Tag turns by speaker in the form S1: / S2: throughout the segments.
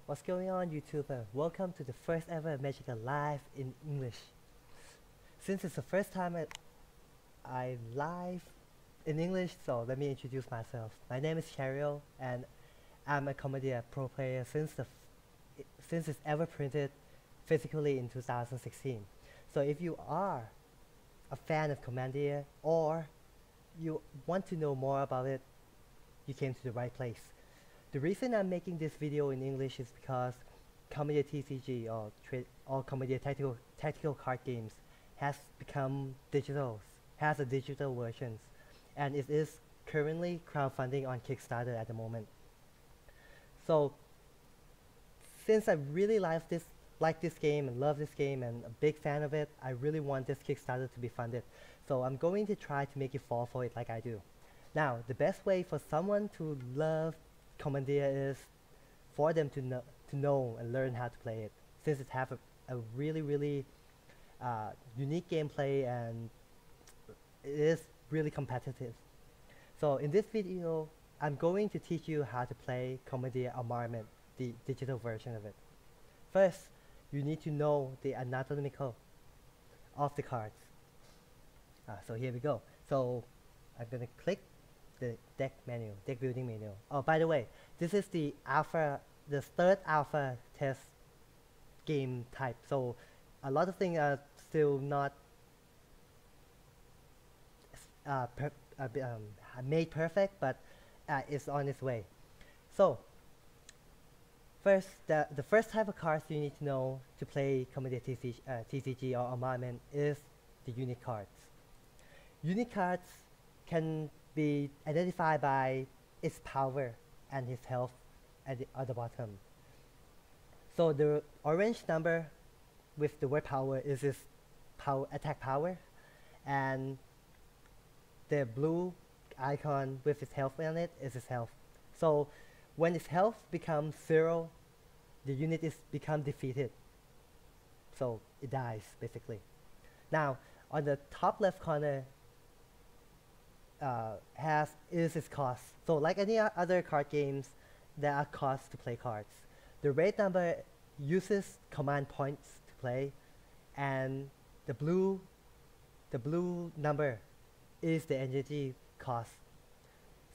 S1: What's going on, YouTuber? Welcome to the first ever Mechika live in English. Since it's the first time I live in English, so let me introduce myself. My name is Cheryl, and I'm a Commandeer pro player since it's ever printed physically in 2016. So if you are a fan of Commandeer or you want to know more about it, you came to the right place. The reason I'm making this video in English is because Commandeer TCG or Commandeer tactical card games has become has a digital versions, and it is currently crowdfunding on Kickstarter at the moment. So since I really like this game and love this game and a big fan of it, I really want this Kickstarter to be funded. So I'm going to try to make you fall for it like I do. Now, the best way for someone to love Commandeer is for them to know and learn how to play it, since it has a really unique gameplay and it is really competitive. So in this video, I'm going to teach you how to play Commandeer Armament, the digital version of it. First, you need to know the anatomical of the cards. So here we go. So I'm gonna click the deck building menu. Oh, by the way, this is the third alpha test game type. So a lot of things are still not made perfect, but it's on its way. So first, the first type of cards you need to know to play Commandeer TCG or Armament is the unit cards. Unit cards can be identified by its power and its health at the bottom. So the orange number with the word power is its attack power, and the blue icon with its health on it is its health. So when its health becomes 0, the unit become defeated. So it dies basically. Now on the top left corner is its cost. So like any other card games, there are costs to play cards. The red number uses command points to play, and the blue number is the energy cost.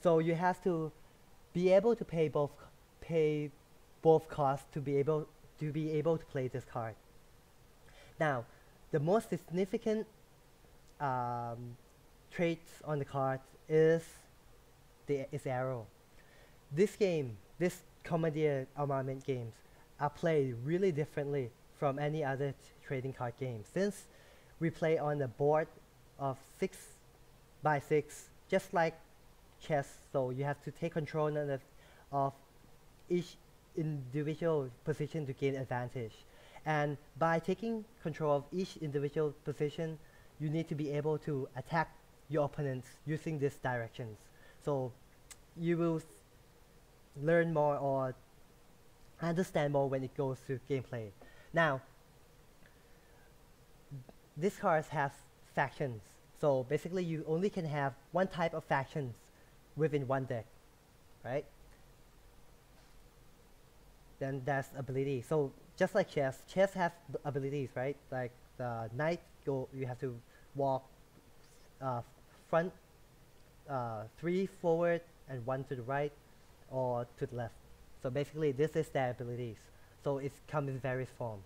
S1: So you have to be able to pay both costs to be able to play this card. Now, the most significant traits on the card is its arrow. This Commandeer Armament games are played really differently from any other trading card game, since we play on a board of 6 by 6, just like chess. So you have to take control of each individual position to gain advantage, and by taking control of each individual position, you need to be able to attack your opponents using these directions. So you will learn more or understand more when it goes to gameplay. Now, these cards have factions. So basically you only can have one type of factions within one deck, right? Then there's ability. So just like chess have abilities, right? Like the knight, you have to walk front 3 forward and 1 to the right or to the left. So basically this is their abilities. So it comes in various forms.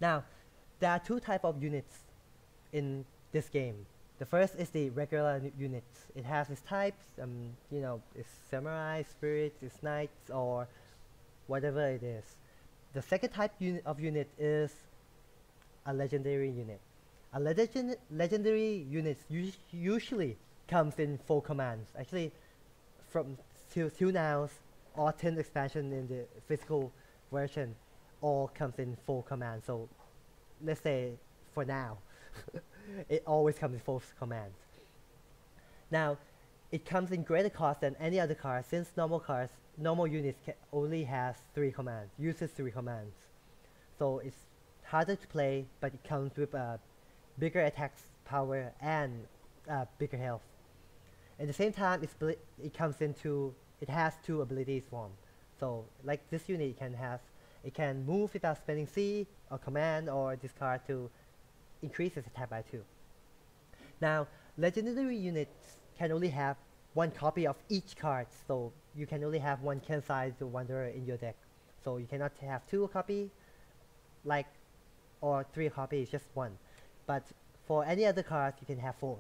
S1: Now, there are 2 types of units in this game. The first is the regular units. It has its types, it's samurai, spirits, it's knights, or whatever it is. The second type of unit is a legendary unit. A legendary unit usually comes in 4 commands. Actually, from till now, all 10 expansion in the physical version all comes in 4 commands. So let's say for now, it always comes in 4 commands. Now, it comes in greater cost than any other card, since normal units only has 3 commands, uses 3 commands. So it's harder to play, but it comes with a bigger attack power and bigger health. At the same time, it has 2 abilities form. So like this unit it can move without spending C or command or discard to increase its attack by 2. Now, legendary units can only have one copy of each card, so you can only have one Kensai the Wanderer in your deck. So you cannot have 2 copy, like, or 3 copies, just 1. But for any other cards, you can have 4.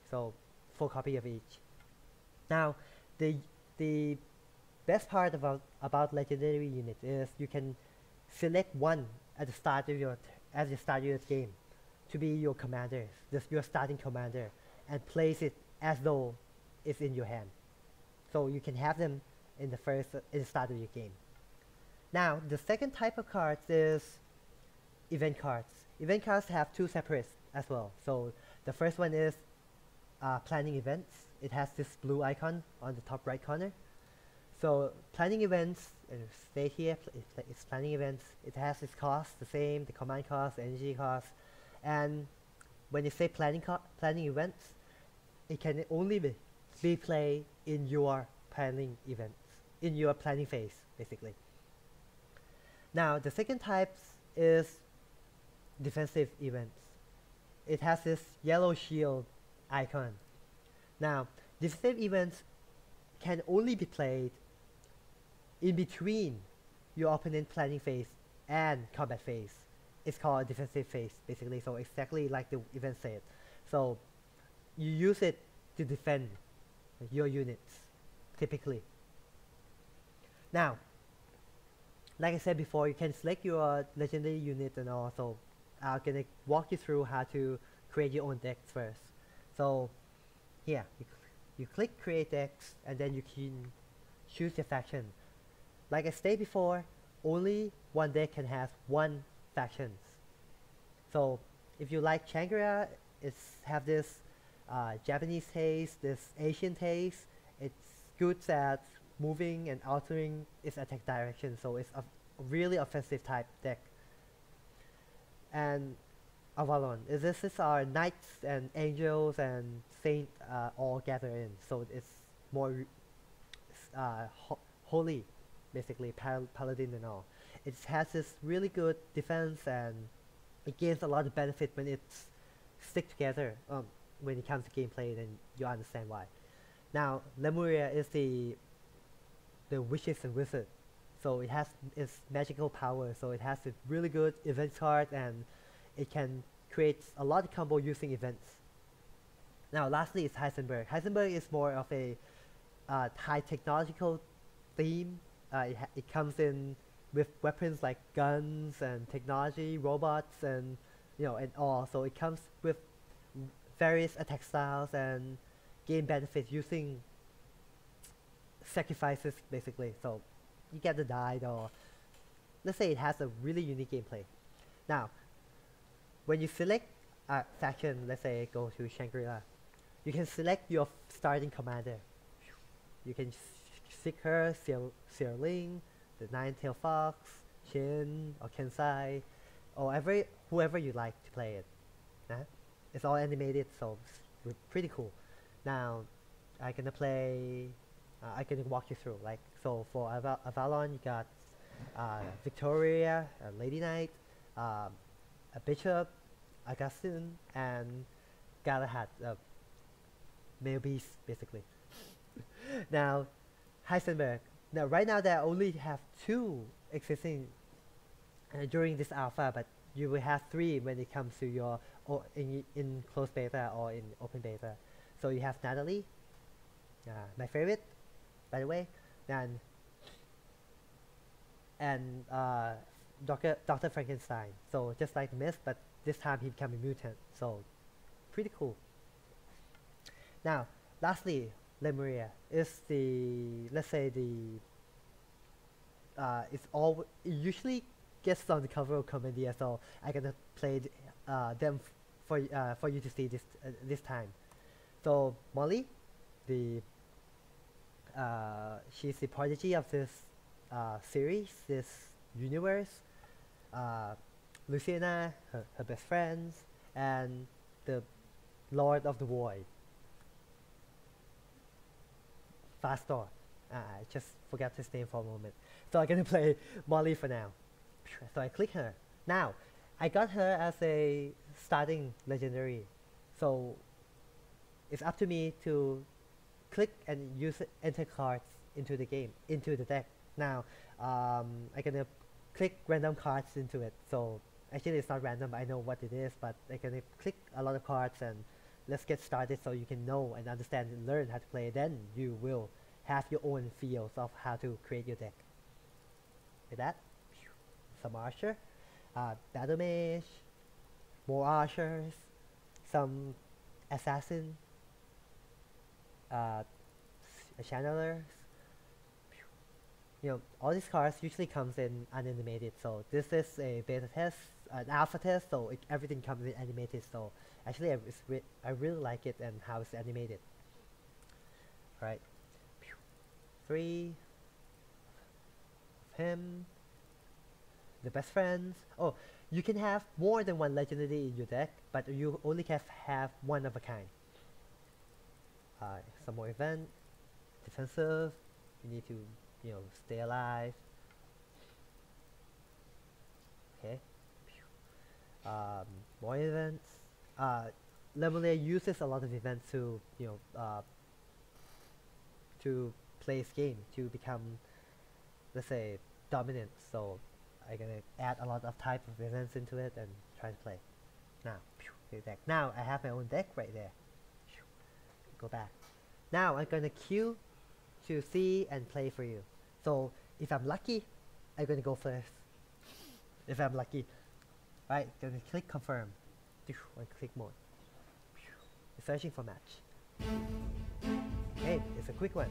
S1: So 4 copy of each. Now, the best part about legendary units is you can select one at the start of your game to be your commander, your starting commander, and place it as though it's in your hand. So you can have them in the start of your game. Now, the second type of cards is event cards. Event cards have 2 separates as well. So the first one is planning events. It has this blue icon on the top right corner. So planning events, stay here, it's planning events. It has its cost, the same, the command cost, the energy cost. And when you say planning events, it can only be played in your planning events, in your planning phase, basically. Now, the second type is defensive events. It has this yellow shield icon. Now, defensive events can only be played in between your opponent planning phase and combat phase. It's called a defensive phase, basically, so exactly like the event said. So you use it to defend your units, typically. Now, like I said before, you can select your legendary unit and all, so I'm gonna walk you through how to create your own decks first. So here, you click create decks, and then you can choose your faction. Like I stated before, only one deck can have 1 factions. So if you like Shangri-La, it's have this Japanese taste, this Asian taste. It's good at moving and altering its attack direction, so it's a really offensive type deck. And Avalon, this is our knights and angels and saint all gather in, so it's more holy, basically, paladin and all. It has this really good defense, and it gains a lot of benefit when it's stick together. When it comes to gameplay, then you understand why. Now, Lemuria is the witches and wizard, so it has its magical power. So it has a really good event card, and it can create a lot of combo using events. Now, lastly, is Heisenberg. Heisenberg is more of a high technological theme. It comes in with weapons like guns and technology, robots, and and all. So it comes with various attack styles and gain benefits using sacrifices, basically. So you get the die, or let's say it has a really unique gameplay. Now, when you select a faction, let's say go to Shangri-La, you can select your starting commander. You can seek her, Seer Ling, the Nine-Tailed Fox, Shin, or Kensai, or whoever you like to play it. It's all animated, so it's pretty cool. Now, I'm gonna walk you through. Like, so for Avalon, you got Victoria, a Lady Knight, a Bishop, Augustine, and Galahad, male beast, basically. Now, Heisenberg. Now, right now, there only have 2 existing during this alpha, but you will have 3 when it comes to your in closed beta or in open beta. So you have Natalie, my favorite, by the way, and Dr. Frankenstein. So just like the Myth, but this time he became a mutant. So pretty cool. Now, lastly, Lemuria is let's say it usually gets on the cover of Commandeer, so I'm gonna play them for you to see this time. So Molly, she's the prodigy of this series, this universe. Luciana, her best friends, and the Lord of the Void, Fastor. I just forgot his name for a moment. So I'm gonna play Molly for now. So I click her. Now, I got her as a starting legendary. So it's up to me to click and enter cards into the game, into the deck. Now, I'm gonna click random cards into it. So actually it's not random, I know what it is, but I'm gonna click a lot of cards and let's get started so you can know and understand and learn how to play. Then you will have your own feels of how to create your deck. With that, some archer, battle mage, more archers, some assassin, channelers. You know, all these cards usually comes in unanimated, so this is a beta test, an alpha test, so everything comes in animated. So actually I really like it and how it's animated. Alright, 3 of him, the best friends. Oh, you can have more than one legendary in your deck, but you only can have one of a kind. Some more event, defensive, you need to, you know, stay alive. Okay. More events. Lemonade uses a lot of events to, you know, to play this game, to become, let's say, dominant. So I'm gonna add a lot of type of events into it and try to play. Now, deck. Now I have my own deck right there. Go back. Now I'm gonna queue to see and play for you. So if I'm lucky, I'm gonna go first. If I'm lucky, right? Gonna click confirm. And click more. Searching for match. Okay, it's a quick one.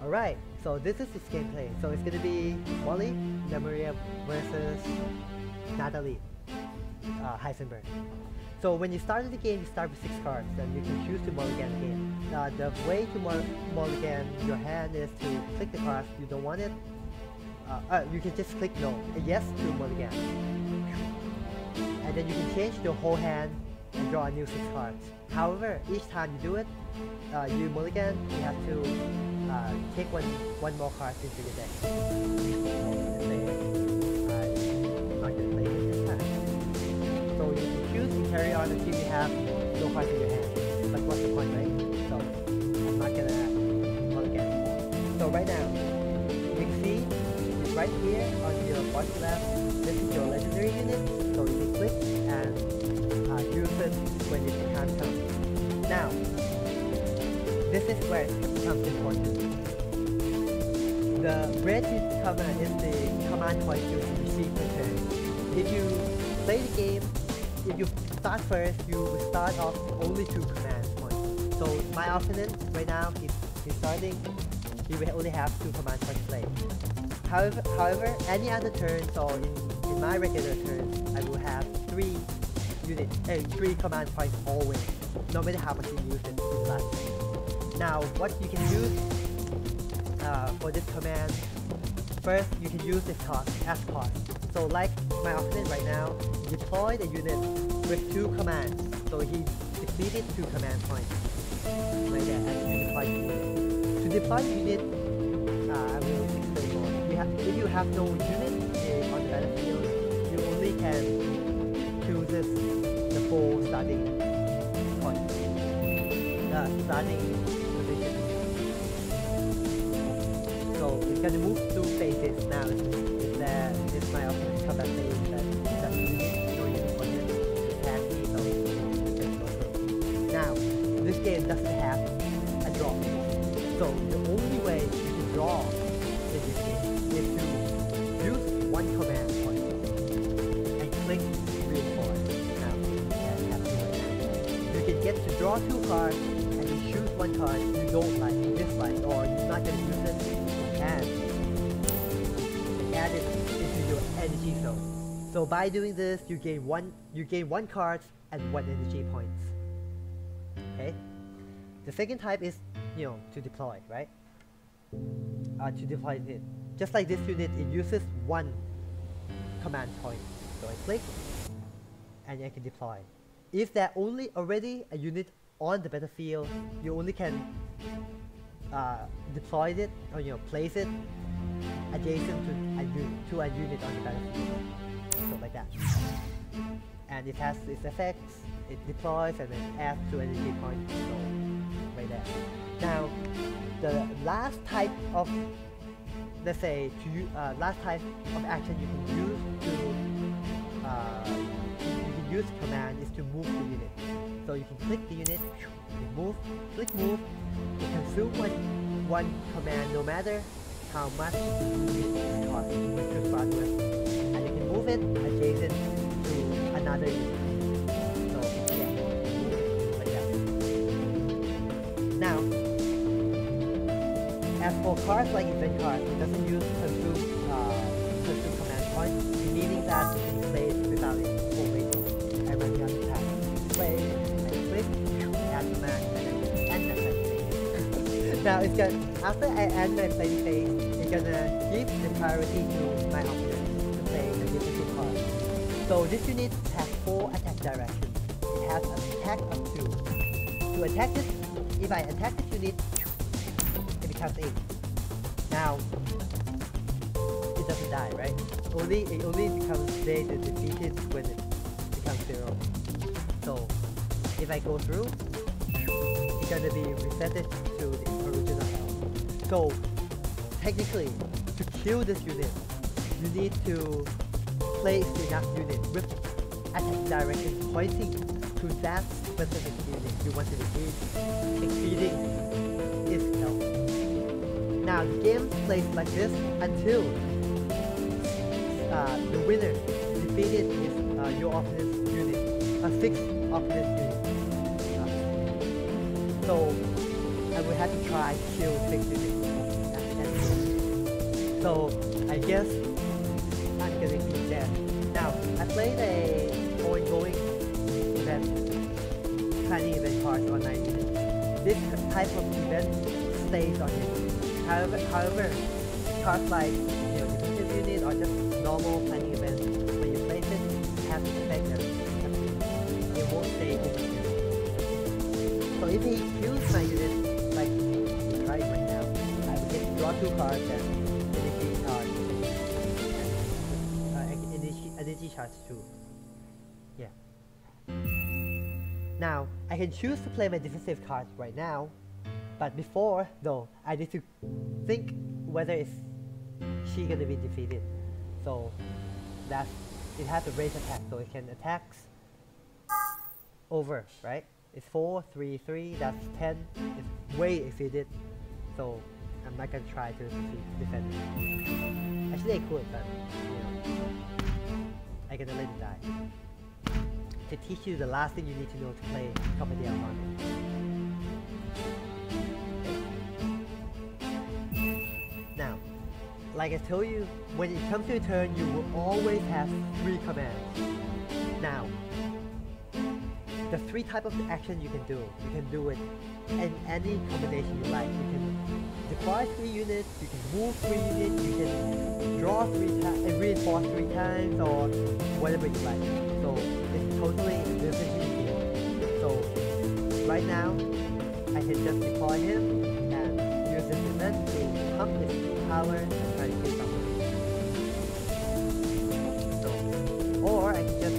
S1: Alright, so this is its gameplay. So it's gonna be Wally, Maria versus Natalie, Heisenberg. So when you start the game, you start with 6 cards, and you can choose to mulligan the game. The way to mulligan your hand is to click the cards you don't want it. You can just click no, yes to mulligan. And then you can change the whole hand and draw a new 6 cards. However, each time you do it, you mulligan, you have to take one more card into your deck. I'm not gonna play it this time. So you can choose to carry on until you have no cards in your hand. But what's the point, right? So I'm not gonna mulligan anymore. So right now, you can see it's right here on your bottom left. This is your legendary unit. So you can click and use it when it becomes come. Now, this is where it becomes important. The red command is the command point you receive per turn. If you play the game, if you start first, you will start off only 2 command points. So my opponent right now, he's starting, he will only have 2 command points to play. However, any other turns or in my regular turns, I will have 3 units, 3 command points always, no matter how much you use it in the last turn. Now, what you can use for this command, first you can use this cost as cost. So like my opponent right now, deploy the unit with 2 commands. So he depleted 2 command points. Right there, and deploy the unit. To deploy the unit, I will explain more. If you have no unit on the battlefield, you only can choose the 4 starting points. Starting position. So it's gonna move through phases now. It's my opponent's combat phase that no unit for him to attack me, so it's just go through. Now, this game doesn't have a draw phase. So the only way you can draw in this game is to use 1 command point and click reinforce. Now, you can get to draw 2 cards and you choose 1 card you don't like, you dislike, or you're not gonna use it, and add it into your energy zone. So by doing this, you gain one card and 1 energy points. Okay. The second type is, you know, to deploy, right? To deploy it. Just like this unit, it uses 1 command point. So I click, and I can deploy. If there already a unit on the battlefield, you only can deploy it or place it adjacent to a unit on the battlefield, so like that. And it has its effects, it deploys and then adds to energy points, so right there. Now, the last type of, let's say, last type of action you can use command is to move the unit. So you can click the unit, move, click move, you consume one command no matter how much it costs to start with, and you can move it adjacent to another unit. So yeah, move it like that. Now, as for cards like event cards, it doesn't use consume command points, meaning that you can play it without it. Oh wait, I went down the path. Play and click, add command, and then end the phase. Now it's gonna, after I end my playing phase, it's gonna give the priority to my opponent to play the defensive card. So this unit has 4 attack directions. It has an attack of 2. To attack this, if I attack this unit, it becomes 8. Now, it doesn't die, right? It only becomes defeated when it becomes 0. So, if I go through, it's gonna be resetted to the original health. So, technically, to kill this unit, you need to place enough unit with attack direction pointing to that specific unit you want to defeat, exceeding its health. Now the game plays like this until the winner defeated is your opponent's unit, 6 opponent's unit. So I will have to try to kill 6 units. So I guess I'm gonna be dead. Now I played a ongoing event, planning event cards on 9 units. This type of event stays on it. However, cards like defensive unit or just normal planning events, when you place it, you have to expect that it won't stay over here. So if he kills my unit, like he's trying right now, I will get to draw 2 cards and energy charge 2. Yeah. Now, I can choose to play my defensive cards right now, but before, though, I need to think whether she gonna be defeated. So, it has a raise attack, so it can attack over, right? It's 4, 3, 3, that's 10, it's way exceeded, so I'm not gonna try to defend it. Actually I could, but, I'm gonna let it die. To teach you the last thing you need to know to play Commandeer Armament. Now, like I told you, when it comes to your turn, you will always have 3 commands. Now, the 3 types of action you can do. You can do it in any combination you like. You can deploy 3 units, you can move 3 units, you can draw 3 times and reinforce 3 times, or whatever you like. So it's totally a decision game. So right now, I can just deploy him and use this event to pump his power and try to kill someone. So, or I can just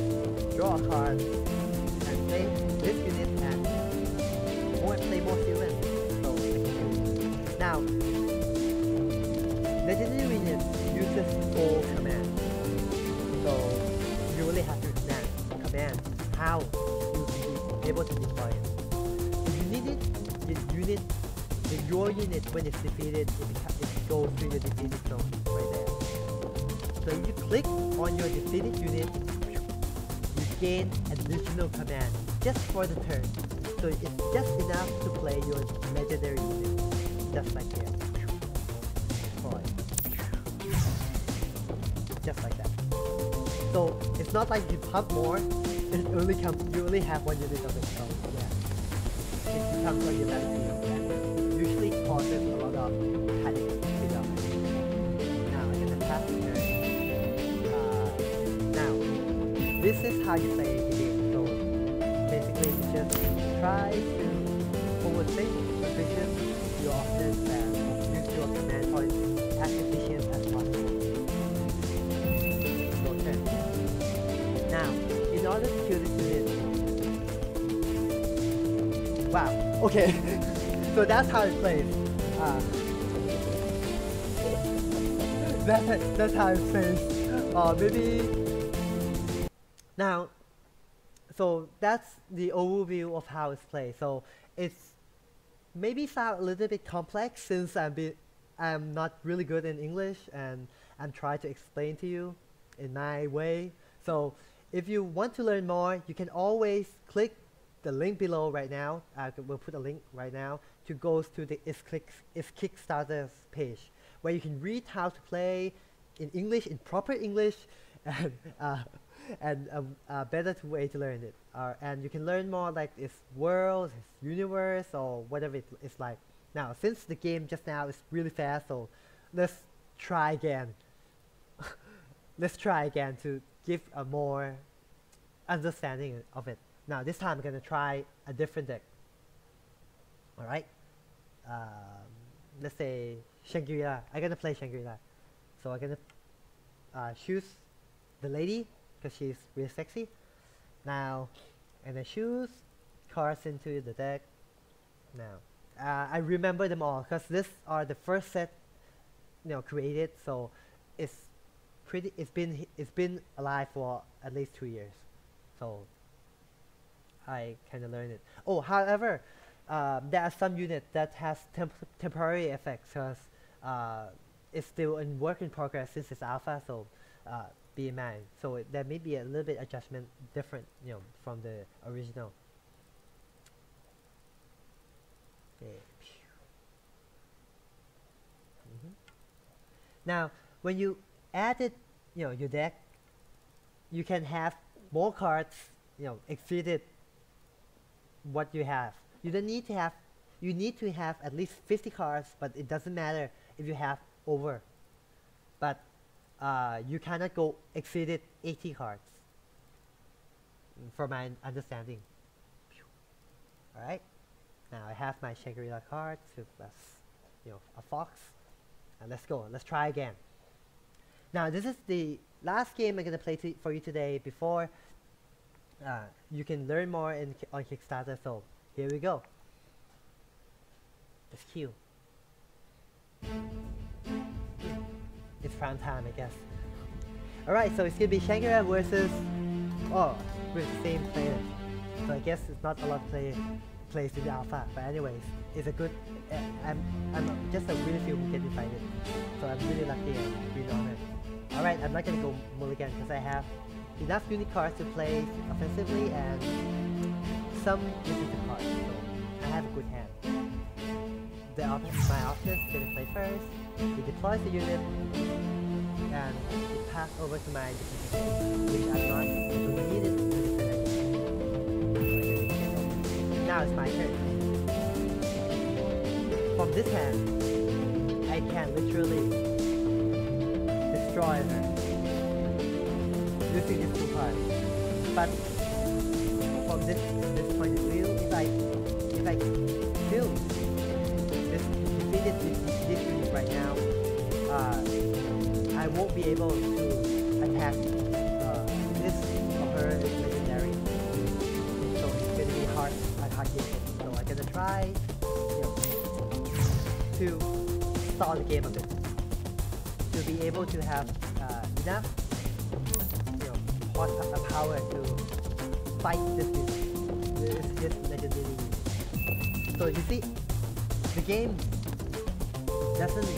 S1: draw a card and play this unit and play more students. So I can do. Now, legendary units uses 4 commands. So you really have to command how you will be able to deploy it. If you need it, your unit when it's defeated, it goes to your defeated zone right there. So if you click on your defeated unit, you gain additional command just for the turn. So it's just enough to play your legendary unit, just like here. Deploy. Just like that. So it's not like you pump more, it only you only have 1 unit of it, so yeah. It becomes on your battlefield, and it usually causes a lot of panic build-up. Now I'm gonna pass the turn. Now, this is how you play the game. So basically you just try to forward think, position your opponent how does kill this unit? Wow, okay. So that's how it plays. That's how it plays. Maybe now. So that's the overview of how it's played. So it's maybe sound a little bit complex since I'm not really good in English and I'm trying to explain to you in my way. So if you want to learn more, you can always click the link below right now. We'll put a link right now to go to the Kickstarter page where you can read how to play in English, in proper English, and a better way to learn it. And you can learn more like its world, its universe, or whatever it's like. Now, since the game just now is really fast, so let's try again. Let's try again to give a more understanding of it. Now, this time I'm gonna try a different deck. All right. Let's say Shangri-La. I'm gonna play Shangri-La. So I'm gonna choose the lady because she's really sexy. Now, and then choose cards into the deck. Now, I remember them all because these are the first set, created. So it's been alive for at least 2 years. So I kind of learned it. Oh, however, there are some units that has temporary effects because it's still in work in progress since it's alpha. So be in mind. So there may be a little bit adjustment different, from the original. Okay. Now, when you added, your deck, you can have more cards, exceeded what you have. You don't need to have. You need to have at least 50 cards, but it doesn't matter if you have over. But you cannot go exceeded 80 cards, from my understanding. All right. Now I have my Shangri-La cards with a fox. And let's go. Let's try again. Now this is the last game I'm gonna play for you today before you can learn more on Kickstarter. So here we go. Let's queue. It's prime time, I guess. Alright, so it's gonna be Shangri-La versus with the same player. So I guess it's not a lot of plays in the alpha, but anyways, it's a good. I'm just a really few who get invited, so I'm really lucky and really honored. Alright, I'm not gonna go mulligan because I have enough unit cards to play offensively and some defensive cards, so I have a good hand. My option is gonna play first. He deploys the unit and it pass over to my defensive, which I'm not needed to defend. Now it's my turn. From this hand, I can literally destroy her using these 2 cards. But from this point of view, if I kill this unit right now, I won't be able to attack this or her legendary. So it's gonna be a hard game. So I'm gonna try to stall the game a bit to be able to have enough power to fight this legendary unit. So you see, the game doesn't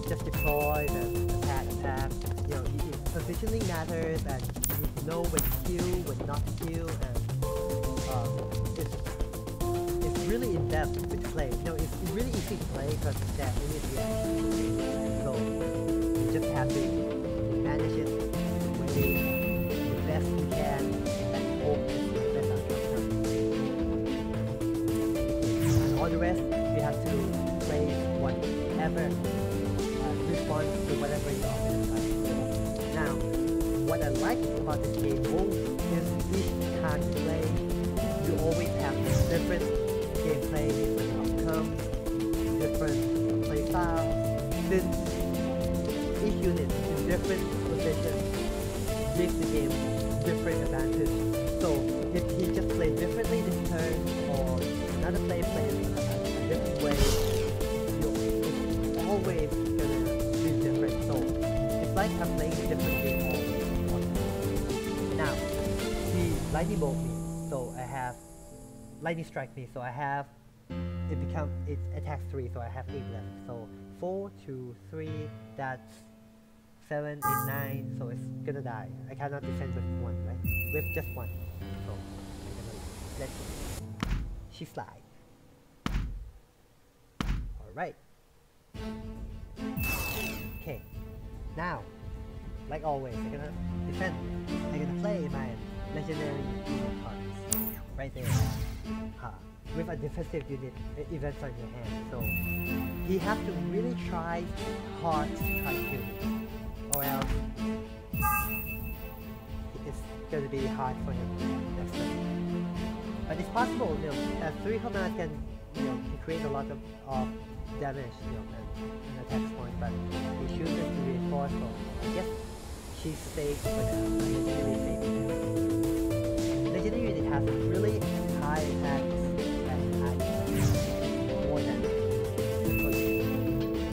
S1: just deploy and attack. Positioning matters, and you need to know when to kill, when not to kill, and it's really in depth to play. It's really easy to play because that it is reaction. So you just have to manage it the best you can and hope it's the best outcome. And all the rest you have to play whatever responds to whatever you offer. Now, what I like about this game is each time you play, you always have different gameplay, different outcomes, different play styles. Since each unit in different positions gives the game different advantage. So if he just played differently this turn, or another player plays a different way, you're always gonna be different. So it's like I'm playing a different game all at once. Now, he lightning bolt me, so I have lightning strike me, so I have it attacks 3, so I have 8 left. So 4, 2, 3, that's 7, 8, 9, so it's gonna die. I cannot defend with 1, right? With just 1. So I'm gonna let she slide. Alright. Okay. Now, like always, I'm gonna defend. I'm gonna play my legendary unit cards. Right there. With a defensive unit event on your hand. So he has to really try hard to try to kill me. Or else it's gonna be hard for him next time. But it's possible, you know, as 3 commands can, you know, can create a lot of damage, you know, and attack point, but he chooses to reinforce, so I guess she's safe for now. Legendary safe. Legendary unit has really high attacks and high more than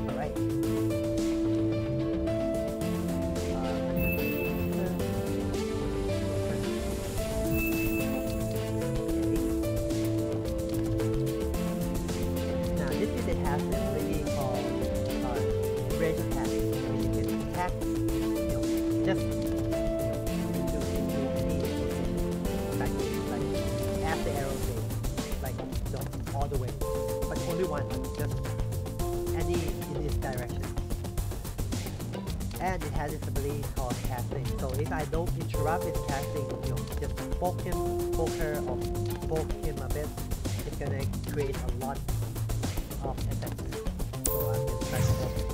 S1: alright. Now this unit has an ability called range attack. So you can attack, you know, just as the arrow goes, like no, all the way, but only one, just any in this direction. And it has its ability called casting. So if I don't interrupt its casting, you know, just poke him, poke her, or poke him a bit, it's gonna create a lot of effects. So I'm just trying to poke her.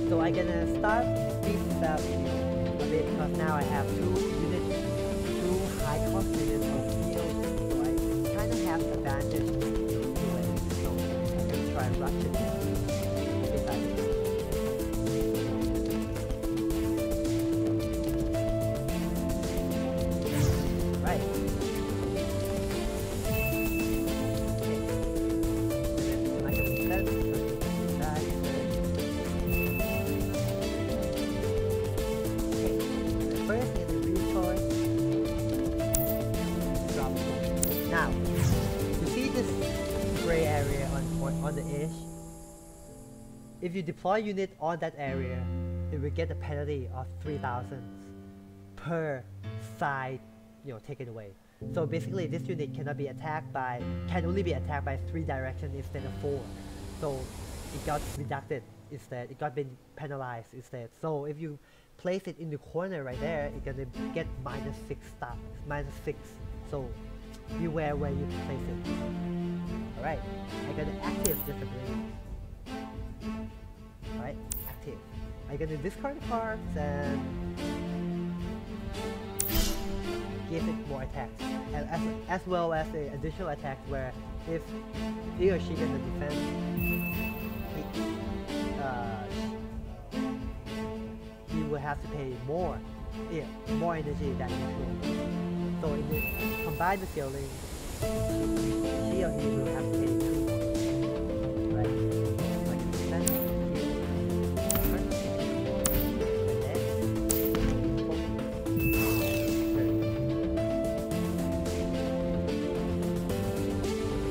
S1: So I'm gonna start speeding up a bit because now I have 2 high cost units of steel, so I kind of have advantage to it. So I'm gonna try and rush it. Right. Now, you see this gray area on the edge? If you deploy unit on that area, it will get a penalty of 3,000 per side, you know, taken away. So basically, this unit can only be attacked by 3 directions instead of 4. So it got reducted instead. It got been penalized instead. So if you place it in the corner right there, it's gonna get -6. So beware where you place it. Alright, I'm gonna active this ability. Alright, active. I'm gonna discard the cards and give it more attacks. And as well as the additional attacks where if he or she gonna defend, he will have to pay more energy than usual. So in this combine the scaling, she or he will have to pay 2 more. Right? So I can defend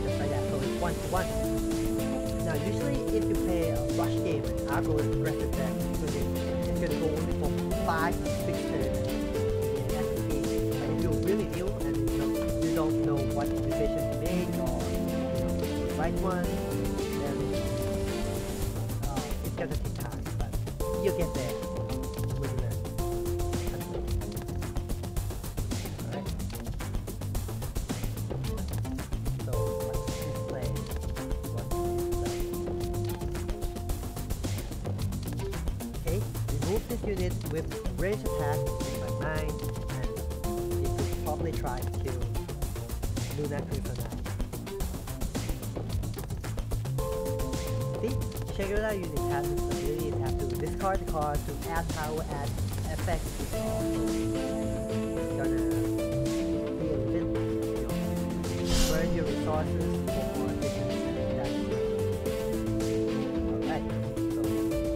S1: just like that. So it's 1-1. Now usually if you play a rush game, I go with aggressive deck, so it's gonna go only for 5 to 6 turns. Really new and you don't know what decision to make or the right one, then it's gonna take time, but you'll get there when you learn. Alright. So let's play. this unit with range attack in my mind, and it will probably try to kill Luna Crimson. See, Shangri-La unit has this ability to have to discard the card to add power, add effect. It's gonna be a bit, burn your resources for different damage. Alright, so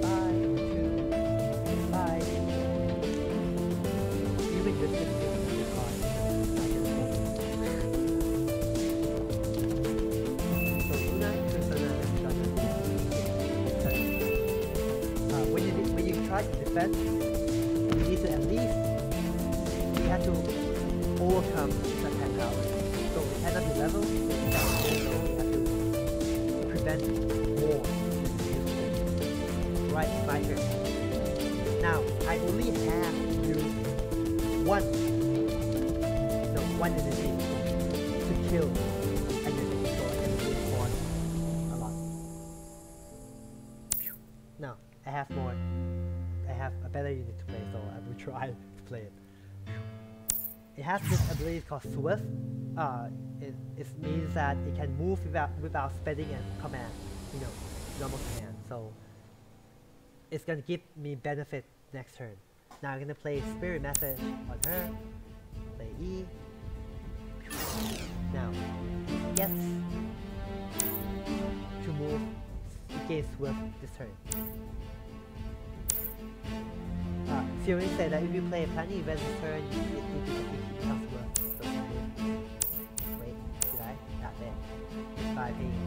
S1: 5, 2, 5. Even just the card. So Luna Crimson is gonna when you try to defend, you need to at least have to overcome this attack power. So it cannot be level, so you have to prevent more. Right, my turn. Now I only have to use one energy to kill an enemy, so I can respond a lot. Now I have more. I have a better unit to play, so I will try to play it. It has this ability called Swift. It means that it can move without spending a command, normal command. So it's gonna give me benefit next turn. Now I'm gonna play Spirit Message on her. Play E. Now it gets to move against Swift this turn. Theory said that if you play a planning event this turn, it becomes worth. So wait, did I? Not there. By paying.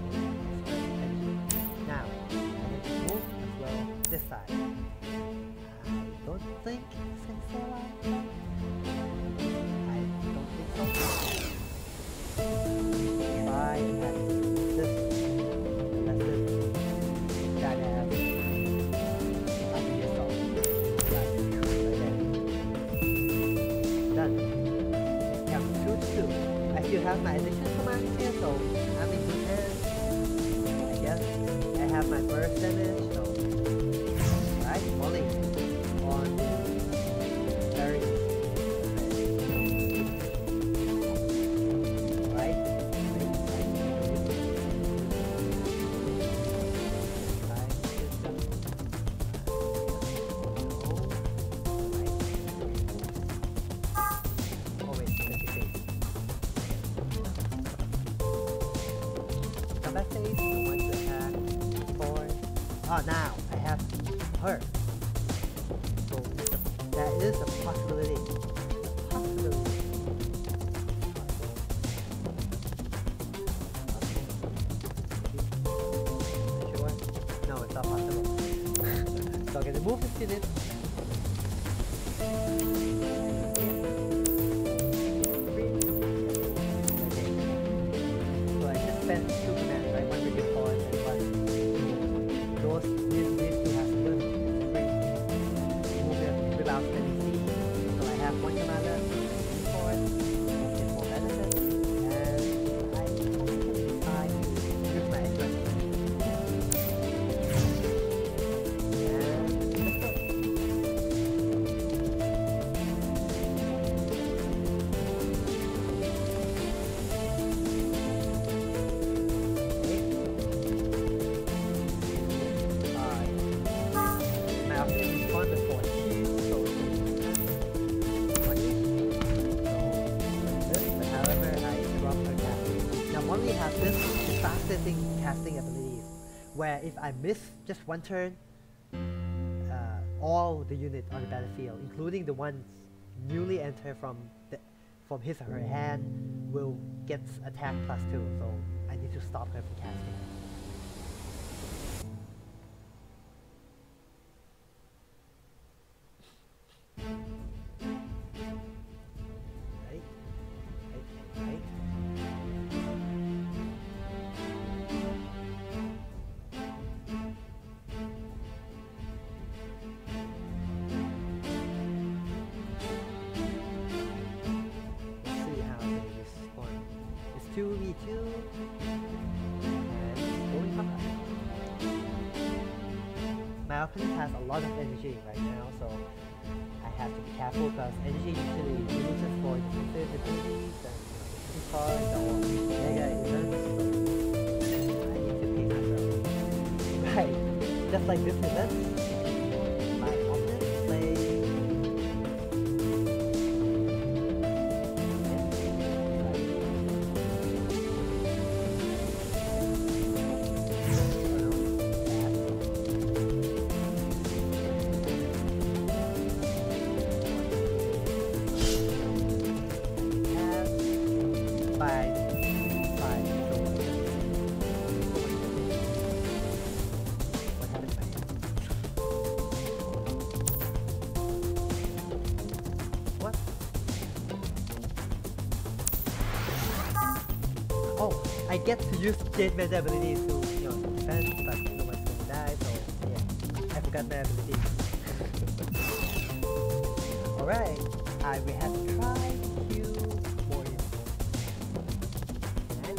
S1: Now, I need to move as well this side. I don't think it's gonna stay alive. I don't think so. Try and have this. That's it. Gotta have. I still have my addition commands here, so I'm in good hands. I guess I have my burst damage, so right, falling on the berries. Now I have her. So that is a possibility. Sure? No, it's not possible. So I'm gonna move this unit. So I just spent 2 commands, right? One with your force and one. These two have to move it without spending C. So I have one commander for it, get more benefit, and I can decide to use my extra. And let's go. This fast-setting casting abilities, where if I miss just one turn, all the units on the battlefield, including the ones newly entered from his or her hand, will get attack +2. So I need to stop her from casting. Let's see how they respond. It's 2v2 and my opponent has a lot of energy right now, so I have to be careful because energy usually uses for defensive abilities and defensive cards or mega events, so I need to pace myself. Right, just like this event, my opponent plays I get to use Jade meta abilities to, defend, but no one's gonna die, so yeah, I forgot my ability. Alright, we have to try to kill more units. And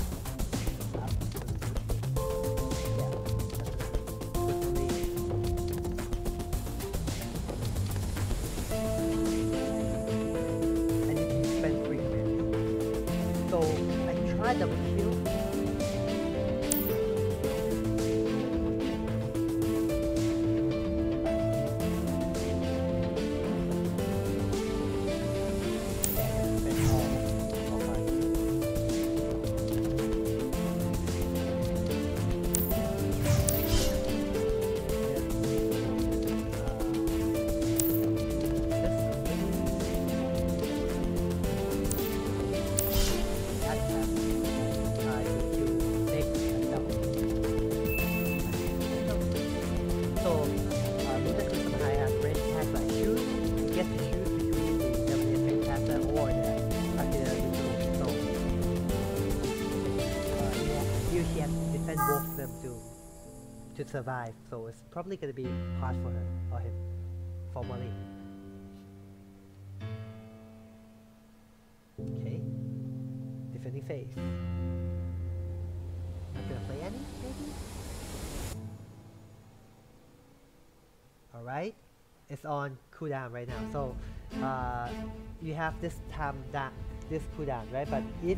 S1: I need to spend 3 commands. So I try double kill. Both of them to survive, so it's probably gonna be hard for her or him formally. Okay, defending phase. I'm gonna play any maybe. Alright, it's on cooldown right now, so you have this time that this cooldown, right? But if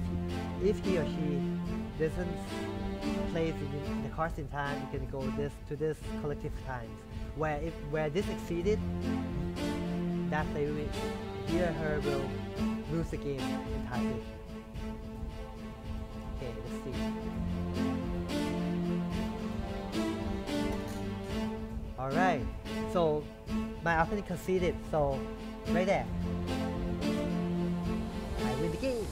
S1: he or she doesn't place the cards in time, you can go to this collective times. Where this exceeded, that player he or her will lose the game entirely. Okay, let's see. Alright, so my opponent conceded, so right there. I win the game.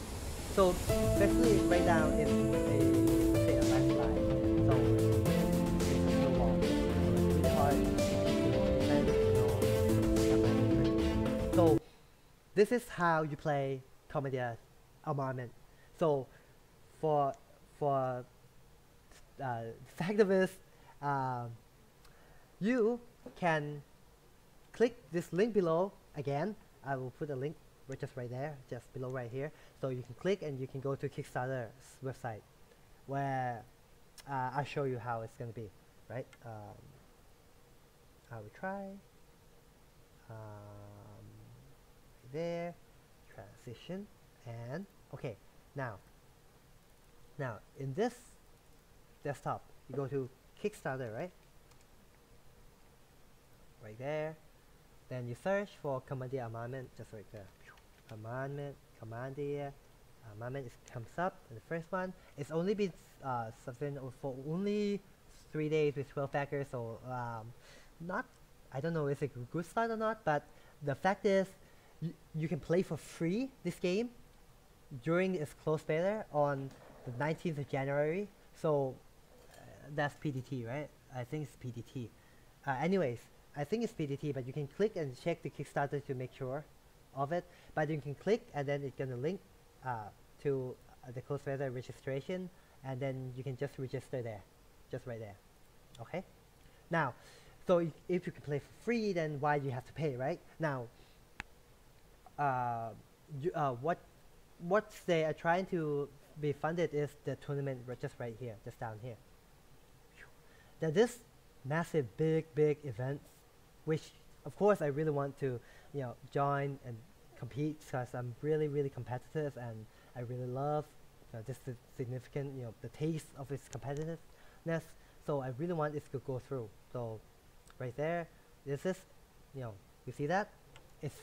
S1: So basically right now it's a landslide. So it's a snowball. So it's really hard to defend, So this is how you play Commandeer Armament. So for the fact of this, you can click this link below again. I will put a link just right there, just below right here. So you can click and you can go to Kickstarter's website where I'll show you how it's going to be, right? I will try. There, transition, and okay. Now in this desktop, you go to Kickstarter, right? Right there. Then you search for Commandeer Armament, just right there. Armament, Commandeer, Armament comes up, and the first one. It's only been sustained for only 3 days with 12 backers, so not. I don't know if it's a good start or not, but the fact is, you can play for free this game during its closed beta on the 19th of January. So that's PDT, right? I think it's PDT. Anyways, I think it's PDT, but you can click and check the Kickstarter to make sure of it. But you can click and then it's gonna link to the closed beta registration, and then you can just register there, just right there. Okay. Now, so if you can play for free, then why do you have to pay, right? Now, what they are trying to be funded is the tournament just right here, just down here. Now this massive, big events, which of course I really want to, join and compete because I'm really competitive and I really love just the significant, the taste of its competitiveness. So I really want it to go through. So right there, this is, you see that? It's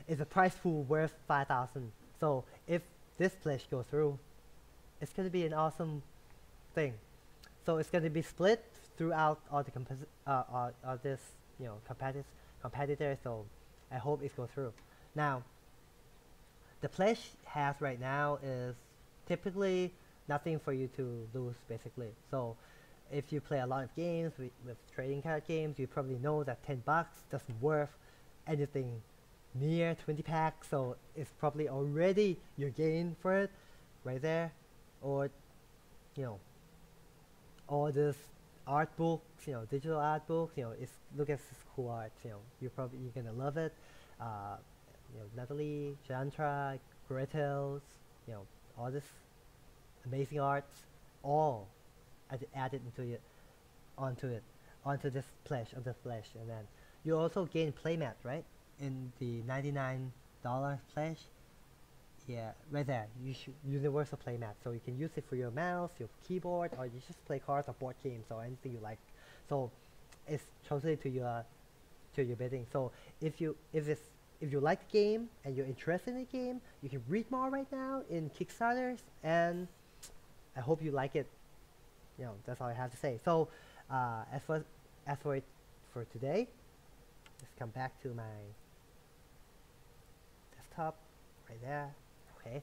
S1: it's a prize pool worth 5,000. So if this pledge goes through, it's gonna be an awesome thing. So it's gonna be split throughout all the all this, competitors. So I hope it goes through. Now, the pledge has right now is typically nothing for you to lose basically. So if you play a lot of games with trading card games, you probably know that 10 bucks doesn't worth anything near 20 packs, so it's probably already your gain for it right there. Or all this art books, digital art books, it's look at this cool art, you're gonna love it. Natalie, Jantra, Gretel's, all this amazing arts, all added into it, onto it, onto this pledge, and then you also gain playmat, right? In the $99 pledge, yeah, right there. Universal playmat, so you can use it for your mouse, your keyboard, or you just play cards or board games or anything you like. So it's totally to your bidding. So if you like the game and you're interested in the game, you can read more right now in Kickstarters, and I hope you like it. That's all I have to say. So as for it for today, let's come back to my desktop right there. Okay,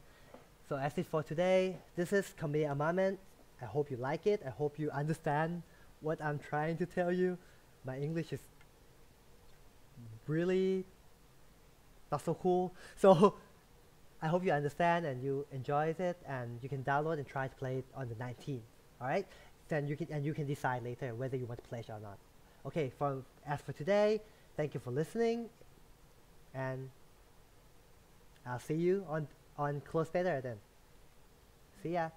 S1: so as it for today, this is Commandeer Armament. I hope you like it. I hope you understand what I'm trying to tell you. My English is really not so cool, so I hope you understand and you enjoy it, and you can download and try to play it on the 19th. All right, then you can decide later whether you want to pledge or not. Okay, as for today, thank you for listening, and I'll see you on Close Better then. See ya.